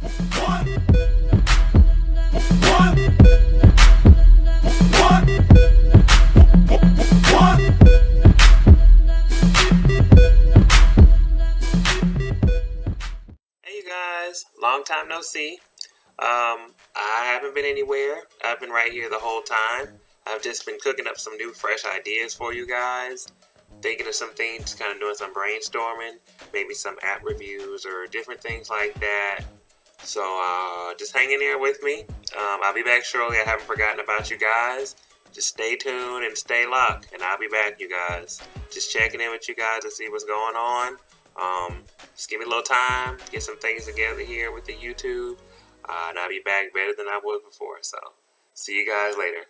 Hey you guys, long time no see. I haven't been anywhere. I've been right here the whole time. I've just been cooking up some new fresh ideas for you guys. Thinking of some things, kind of doing some brainstorming, maybe some app reviews or different things like that. So just hang in there with me. I'll be back shortly. I haven't forgotten about you guys. Just stay tuned and stay locked, and I'll be back, you guys. Just checking in with you guys to see what's going on. Just give me a little time, get some things together here with the YouTube, and I'll be back better than I was before. So, see you guys later.